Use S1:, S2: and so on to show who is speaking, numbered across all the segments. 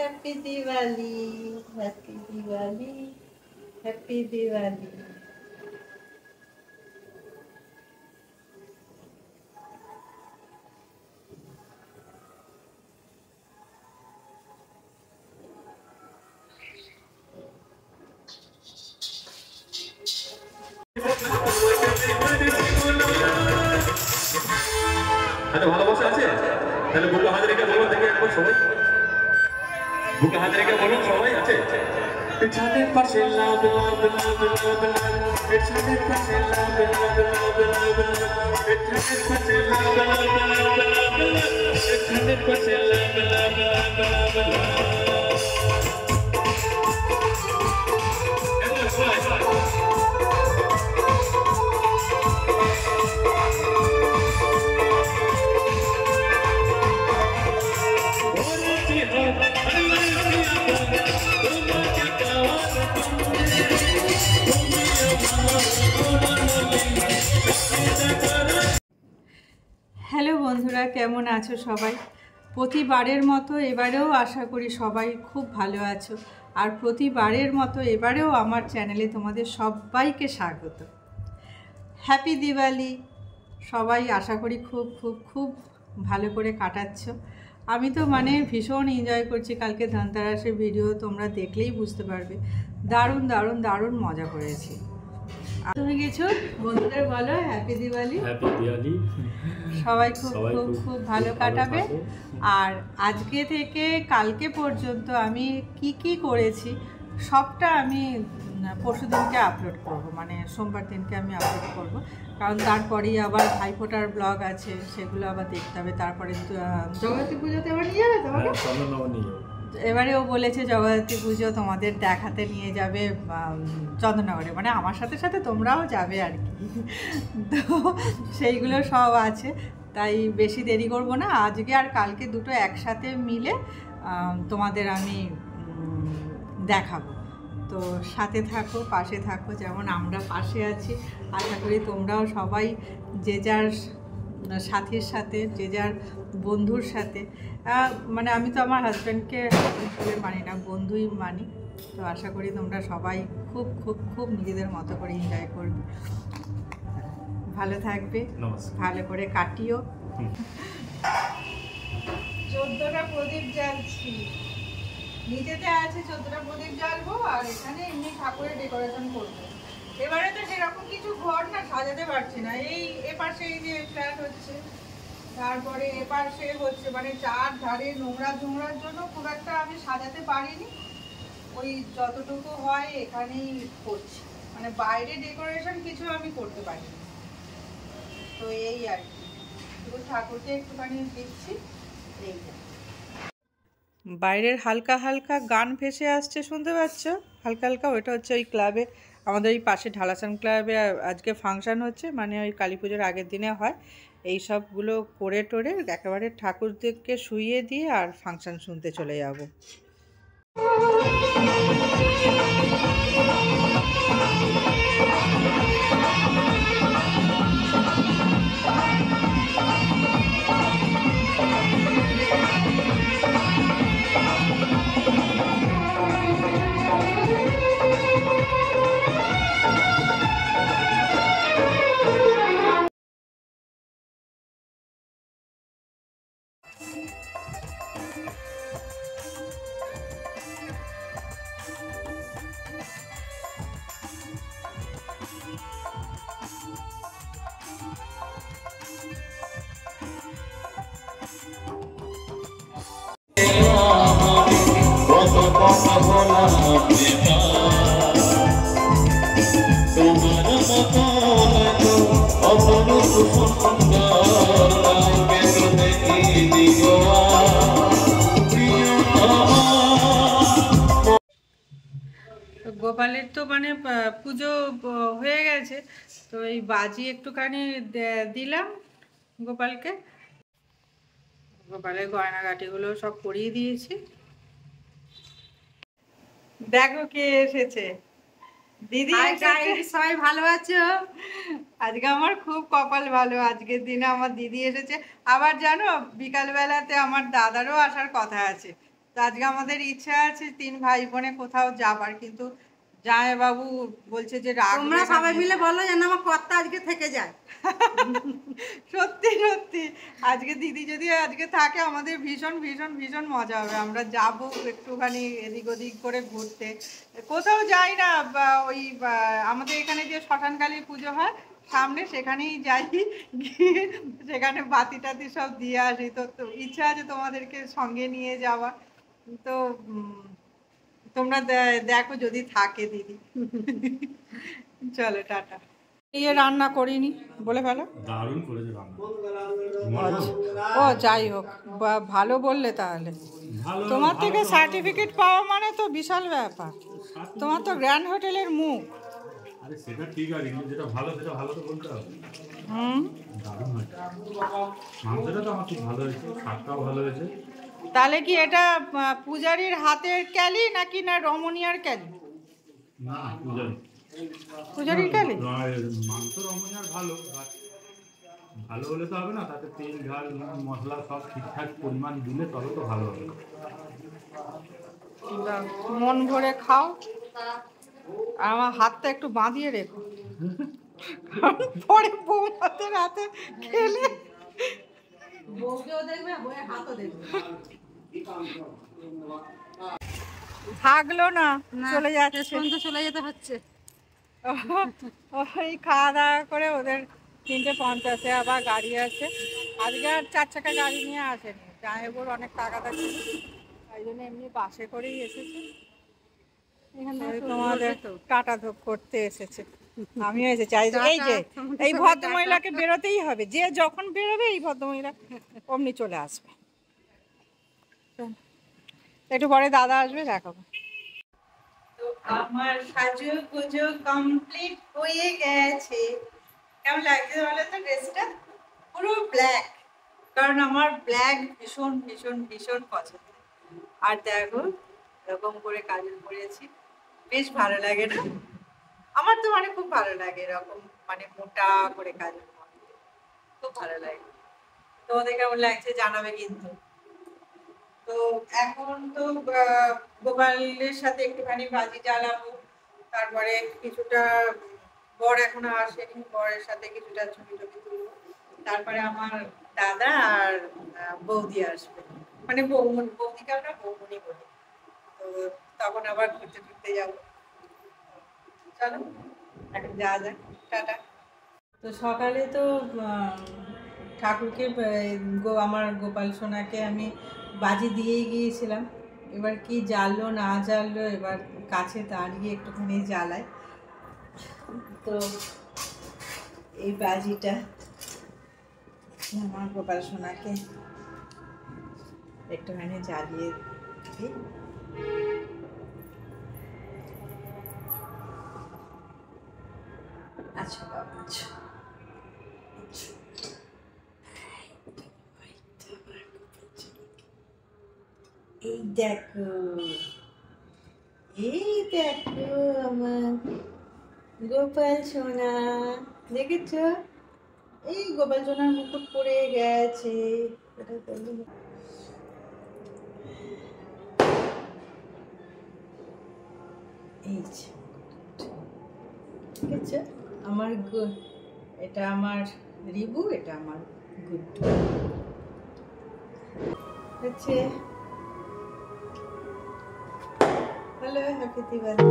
S1: Happy Diwali, happy Diwali, happy Diwali.
S2: ভালোবাসা আছে তাহলে বুকে হাত রেখে বলুন দেখে একবার সবাই, বুকে হাত রেখে বলুন সবাই আছে। পিছনের পাশে লাভ লাভ লাভ লাভ লাভ, পিছনের পাশে লাভ লাভ লাভ লাভ লাভ, পিছনের পাশে লাভ লাভ লাভ লাভ লাভ, পিছনের পাশে লাভ লাভ লাভ লাভ লাভ।
S1: হ্যালো বন্ধুরা, কেমন আছো সবাই? প্রতিবারের মতো এবারেও আশা করি সবাই খুব ভালো আছো। আর প্রতিবারের মতো এবারেও আমার চ্যানেলে তোমাদের সবাইকে স্বাগত। হ্যাপি দিওয়ালি। সবাই আশা করি খুব খুব খুব ভালো করে কাটাচ্ছ। আমি তো মানে ভীষণ এনজয় করছি। কালকে ধনতেরাসের ভিডিও তোমরা দেখলেই বুঝতে পারবে, দারুণ দারুণ দারুণ মজা করেছি। তুমি কিছু বন্ধুদের বলো হ্যাপি দিওয়ালি।
S2: হ্যাপি দিওয়ালি,
S1: সবাই খুব খুব খুব ভালো কাটাবে। আর আজকে থেকে কালকে পর্যন্ত আমি কি কি করেছি সবটা আমি পরশুদিনকে আপলোড করব, মানে সোমবার দিনকে আমি আপলোড করব। কারণ তারপরেই আবার ভাইফোঁটার ব্লগ আছে, সেগুলো আবার দেখতে হবে। তারপরে জগদ্ধাত্রী পুজোতে আবার নিয়ে যাবে তোমাকে। এবারে ও বলেছে জগদ্ধাত্রী পুজো তোমাদের দেখাতে নিয়ে যাবে চন্দননগরে, মানে আমার সাথে সাথে তোমরাও যাবে আর কি। তো সেইগুলো সব আছে, তাই বেশি দেরি করব না। আজকে আর কালকে দুটো একসাথে মিলে তোমাদের আমি দেখাবো। তো সাথে থাকো, পাশে থাকো, যেমন আমরা পাশে আছি। আশা করি তোমরাও সবাই যে যার সাথীর সাথে, যে যার বন্ধুর সাথে, মানে আমি তো আমার হাজব্যান্ডকে বলে মানি না, বন্ধুই মানি। তো আশা করি তোমরা সবাই খুব খুব খুব নিজেদের মতো করে এনজয় করবে, ভালো থাকবে, ভালো করে কাটিও। 14টা প্রদীপ জ্বালছি, নিচেতে আছে 14টা প্রদীপ জ্বালবো, আর এখানে এমনি ঠাকুরের ডেকোরেশন করবো। এবারে তো সেরকম কিছু ঘর না সাজাতে পারছি না। এই এপাশে এই যে ফ্ল্যাট হচ্ছে, তারপরে এপাশে হচ্ছে, মানে চার ধারে নোংরা ঝোংরার জন্য খুব একটা আমি সাজাতে পারিনি। ওই যতটুকু হয় এখানেই করছি, মানে বাইরে ডেকোরেশন কিছু আমি করতে পারিনি। তো এই আর কি, শুধু ঠাকুরকে একটুখানি দিচ্ছি। এইটা বাইরের হালকা হালকা গান ভেসে আসছে, শুনতে পাচ্ছ হালকা হালকা? ওইটা হচ্ছে ওই ক্লাবে, আমাদের এই পাশে ঢালাসান ক্লাবে আজকে ফাংশান হচ্ছে, মানে ওই কালী পুজোর আগের দিনে হয়। এই সবগুলো করে টোরে একেবারে ঠাকুরদেরকে শুইয়ে দিয়ে আর ফাংশান শুনতে চলে যাব। গোপালের তো মানে পুজো হয়ে গেছে, তো এই বাজি একটুখানি দিলাম গোপালকে। গোপালের গয়নাগাটিগুলো সব পরিয়ে দিয়েছি। দেখো কে এসেছে, দিদি। সবাই ভালো আছো? আজকে আমার খুব কপাল ভালো, আজকের দিনে আমার দিদি এসেছে। আবার জানো বিকালবেলাতে আমার দাদারও আসার কথা আছে, তো আজকে আমাদের ইচ্ছা আছে 3 ভাই বোনে কোথাও যাবার, কিন্তু জামাইবাবু বলছে যে
S3: তোমরা সবাই মিলে বলো যেন আমার কর্তা আজকে থেকে যায়।
S1: সত্যি সত্যি আজকে দিদি যদি আজকে থাকে আমাদের ভীষণ ভীষণ ভীষণ মজা হবে। আমরা যাব একটুখানি এদিক ওদিক করে ঘুরতে, কোথাও যাই না, ওই আমাদের এখানে যে শ্মশানকালী পুজো হয় সামনে, সেখানেই যাই, গিয়ে সেখানে বাতি টাতি সব দিয়ে আসি। তো ইচ্ছা আছে তোমাদেরকে সঙ্গে নিয়ে যাওয়া। তো তোমরা দেখো যদি থাকে দিদি। চলো টাটা। ইয়ে রান্না করিনি বলে ফেলো।
S2: দারুণ করেছে রান্না।
S1: ও যাই হোক, ভালো বললে তাহলে।
S2: ভালো,
S1: তোমার থেকে সার্টিফিকেট পাওয়া মানে তো বিশাল ব্যাপার। তোমার তো গ্র্যান্ড হোটেলের মুখ।
S2: আরে সেটা ঠিক আছে, কিন্তু যেটা ভালো সেটা ভালো তো বলতে হবে। দারুণ হয়েছে মাংসটা, তো আমার খুব ভালো হয়েছে, শাকটাও ভালো হয়েছে।
S1: তাহলে কি এটা পূজারীর হাতের ক্যালি নাকি না রমণীয়ার ক্যালি?
S2: না পূজারি,
S1: পূজারীর ক্যালি।
S2: মাংস রমণীয়ার ভালো, ভালো হলে তো হবে না, তাতে তেল ঝাল মশলা সব ঠিকঠাক পরিমাণ দিলে তবে তো ভালো হবে।
S1: মন ভরে খাও, আমার হাতটা একটু বাঁধিয়ে রেখো, পরে বৌমাদের হাতে খেলে
S3: বউকেও দেখবে, বউয়ের হাতও দেখবে।
S1: থাকলো না, চলে যাচ্ছে।
S3: সন্ধ্যা চলে যেতে হচ্ছে।
S1: ওই খাওয়া দাওয়া করে ওদের 3:50 আবার গাড়ি আছে। আজকে আর 4 চাকা গাড়ি নিয়ে আসেনি, জামাইবাবুর অনেক টাকা থাকে, তাই জন্য এমনি বাসে করেই এসেছে।
S3: এখান থেকে
S1: তোমাদের টাটা ধোপ করতে এসেছে, আমিও এসেছি। এই যে
S3: তোমাদের
S1: এই
S3: সঙ্গে
S1: ভদ্রমহিলাকে বেরোতেই হবে, যে যখন বেরোবে এই ভদ্রমহিলা অমনি চলে আসবে। একটু পরে দাদা আসবে, দেখাবো। তো আমার সাজু গুজু কমপ্লিট হয়ে গেছে। কেমন লাগছে বলো তো ড্রেসটা? পুরো ব্ল্যাক, কারণ আমার ব্ল্যাক ভীষণ ভীষণ ভীষণ পছন্দ। আর দেখো এরকম করে কাজল পরেছি, বেশ ভালো লাগে না? আমার তো মানে খুব ভালো লাগে এরকম, মানে মোটা করে কাজল পরতে, খুব ভালো লাগে। তোমাদের কেমন লাগছে জানাবে কিন্তু। তো এখন তো গোপালের সাথে একটুখানি বাজি জ্বালাবো, তারপরে কিছুটা বর এখনো আসেনি, বরের সাথে কিছুটা ছবি টবি তুলবো, তারপরে আমার দাদা আর বৌদি আসবে, মানে বৌদিকে আমরা বৌমনি বলি। তো তখন আবার ঘুরতে ঘুরতে যাবো। চলো এখন যাওয়া যাক, টাটা। তো সকালে তো ঠাকুরকে আমার গোপাল সোনাকে আমি বাজি দিয়েই গিয়েছিলাম। এবার কি জ্বাললো না জ্বাললো, এবার কাছে দাঁড়িয়ে একটুখানি জ্বালাই। তো এই বাজিটা আমার গোপাল সোনাকে একটুখানি জ্বালিয়ে দিই। আচ্ছা বাবা, আচ্ছা এই দেখো, এই দেখো আমার গোপাল সোনা, দেখেছো? এই গোপাল সোনার মুকুট পড়ে গেছে। এই যে দেখেছো আমার এটা আমার রিবু, এটা আমার গুড্ডু। হচ্ছে হ্যালো, হ্যাপি দিওয়ালি।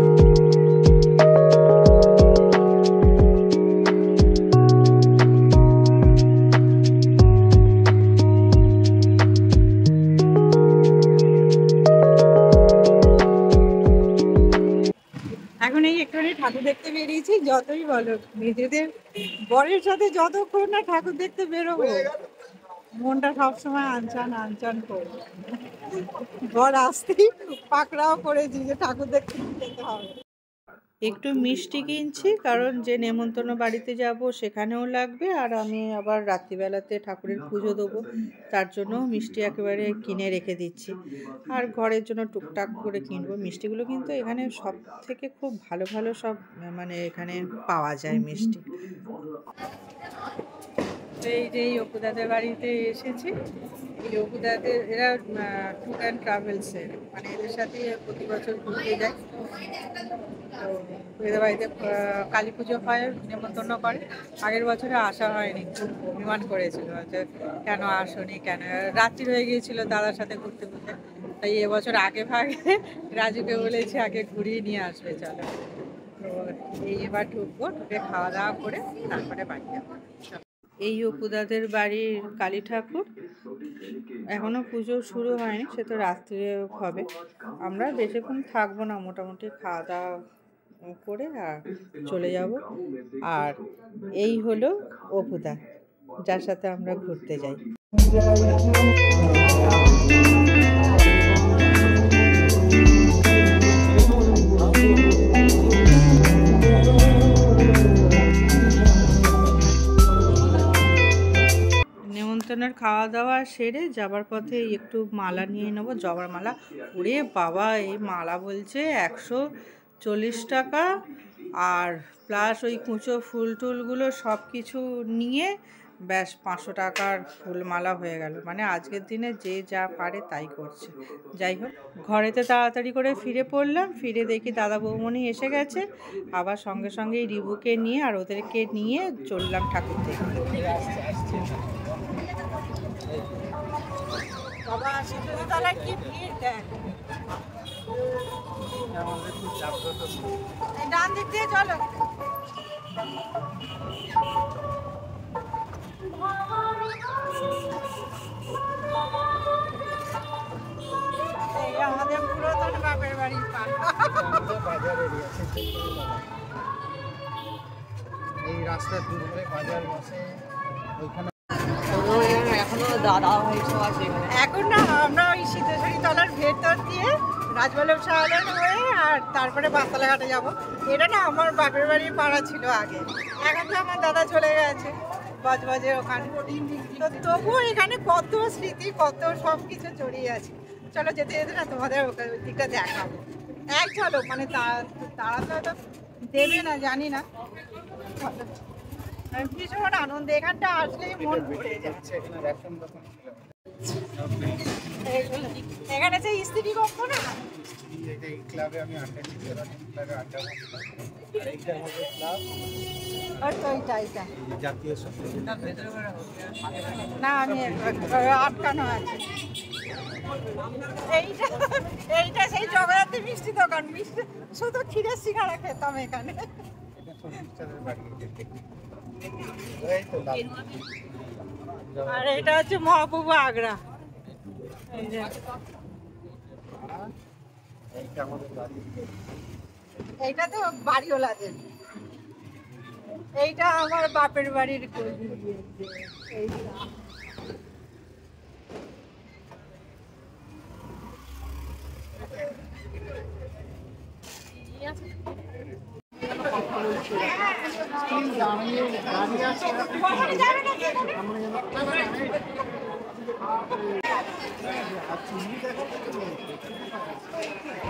S1: এখন এই একটুখানি ঠাকুর দেখতে বেরিয়েছি, যতই বলো নিজেদের বরের সাথে যতক্ষণ না ঠাকুর দেখতে বেরোবো মনটা সবসময় আনচান আনচান করবে। বর আসতেই পাকড়াও করেছি যে ঠাকুর দেখতে যেতে হবে। একটু মিষ্টি কিনছি, কারণ যে নেমন্তন্ন বাড়িতে যাব সেখানেও লাগবে, আর আমি আবার রাত্রিবেলাতে ঠাকুরের পুজো দেবো, তার জন্য মিষ্টি একেবারে কিনে রেখে দিচ্ছি। আর ঘরের জন্য টুকটাক করে কিনবো। মিষ্টিগুলো কিন্তু এখানে সব থেকে খুব ভালো ভালো সব মানে এখানে পাওয়া যায় মিষ্টি। তো এই যে এই অপুদাদের বাড়িতে এসেছি। এই অপুদাদের এরা ট্যুর অ্যান্ড ট্রাভেলসের, মানে এদের সাথে প্রতি বছর ঘুরতে যায়। তো এদের বাড়িতে কালী পুজো হয়, নেমন্তন্ন করে। আগের বছরে আসা হয়নি, খুব অভিমান করেছিল যে কেন আসনি, কেন রাত্রি হয়ে গিয়েছিল দাদার সাথে ঘুরতে ঘুরতে। তাই এবছর আগে ভাগে রাজুকে বলেছি আগে ঘুরিয়ে নিয়ে আসবে চলো। তো এই এবার ঢুকবো, ঢুকে খাওয়া দাওয়া করে তারপরে বাড়ি যাবো। এই অপুদাদের বাড়ির কালী ঠাকুর, এখনো পুজো শুরু হয়নি, সে তো রাত্রে হবে। আমরা বেশিক্ষণ থাকবো না, মোটামুটি খাওয়া দাওয়া করে আর চলে যাব। আর এই হলো অপুদা, যার সাথে আমরা ঘুরতে যাই। নেমন্তন্নের খাওয়া দাওয়া সেরে যাবার পথে একটু মালা নিয়ে নেবো, জবার মালা। ওরে বাবা, এই মালা বলছে 140 টাকা, আর প্লাস ওই কুঁচো ফুল টুলগুলো সব কিছু নিয়ে ব্যাস 500 টাকার ফুলমালা হয়ে গেল। মানে আজকের দিনে যে যা পারে তাই করছে। যাই হোক, ঘরেতে তাড়াতাড়ি করে ফিরে পড়লাম। ফিরে দেখি দাদা বৌমনি এসে গেছে। আবার সঙ্গে সঙ্গে রিবুকে নিয়ে আর ওদেরকে নিয়ে চললাম ঠাকুর দেখতে। বাবা, সিঁদুরতলায় কি ভিড় দেখ। ডান দিক দিয়ে চলো। আমাদের পুরাতন বাপের বাড়ির পাড়।
S4: এই রাস্তার দূর করে বাজার বসে ওইখানে।
S1: এখন না আমরা ওই সিদ্ধেশ্বরী তলার ভেতর দিয়ে রাজবল্লভ সাহালন হয়ে আর তারপরে বাসতলা ঘাটে যাবো। এটা না আমার বাপের বাড়ির পাড়া ছিল আগে, এখন তো আমার দাদা চলে গেছে বজবজে ওখানে। তো তবুও এখানে কত স্মৃতি, কত সব কিছু জড়িয়ে আছে। চলো যেতে যেতে না তোমাদের ওই দিকটা দেখাবো। চলো, মানে তারা তো হয়তো দেবে না জানি না। ভীষণ আনন্দ, এখানটা আসলেই মন ভরে যাচ্ছে। এখানে যে স্ত্রী কক্ষ না,
S4: এই ক্লাবে আমি আড্ডা দিতে পারি, ক্লাবে আড্ডা বসে। আর এইটা হবে ক্লাব,
S1: এইটা
S4: জাতীয় সংসদ।
S1: না, আমি আটকানো আছে। এইটা সেই জগন্নাথের মিষ্টি দোকান, মিষ্টি শুধু ক্ষীরের সিঙ্গারা খেতাম এখানে। আর এটা হচ্ছে মহাপ্রভু আগ্রা। এইটা তো বাড়িওয়ালাদের, এইটা আমার বাপের বাড়ির।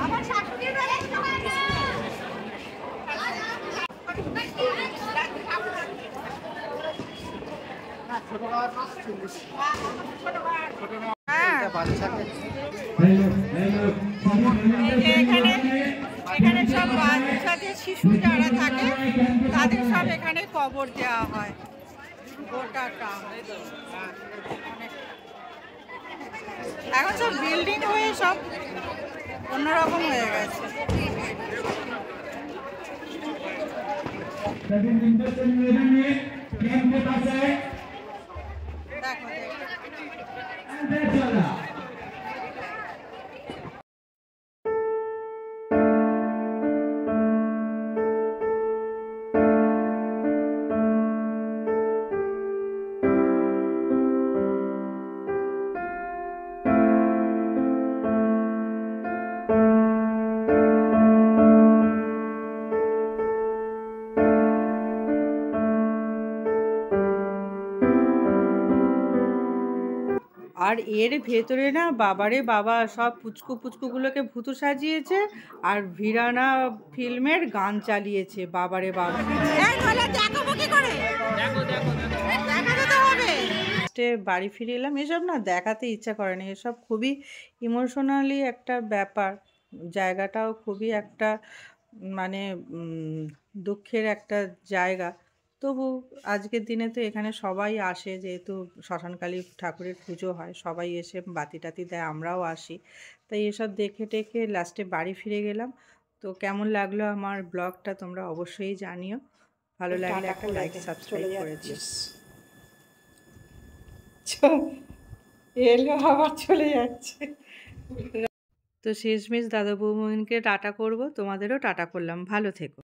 S1: আমার শাশুড়ির বাড়ি এখানে সব বাচ্চাদের শিশু যারা থাকে তাদের সব এখানে কবর দেওয়া হয়। গোটাটা এখন সব বিল্ডিং হয়ে সব অন্যরকম হয়ে গেছে। আর এর ভেতরে না বাবারে বাবা সব পুচকুগুলোকে ভূতু সাজিয়েছে আর ভিরানা ফিল্মের গান চালিয়েছে। বাবারে বাবা, দেখাতে তো হবে। লাস্টে বাড়ি ফিরে এলাম। এসব না দেখাতে ইচ্ছা করে না, এসব খুবই ইমোশনালি একটা ব্যাপার, জায়গাটাও খুবই একটা মানে দুঃখের একটা জায়গা। তবু আজকের দিনে তো এখানে সবাই আসে, যেহেতু শ্মশানকালী ঠাকুরের পুজো হয়, সবাই এসে বাতি টাতি দেয়, আমরাও আসি। তাই এসব দেখে টেকে লাস্টে বাড়ি ফিরে গেলাম। তো কেমন লাগলো আমার ব্লগটা তোমরা অবশ্যই জানিও, ভালো লাগলে একটা লাইক সাবস্ক্রাইব করে দিও। এলো আবার চলে যাচ্ছে। তো শেষমেশ দাদা বৌমনকে টাটা করব, তোমাদেরও টাটা করলাম, ভালো থেকো।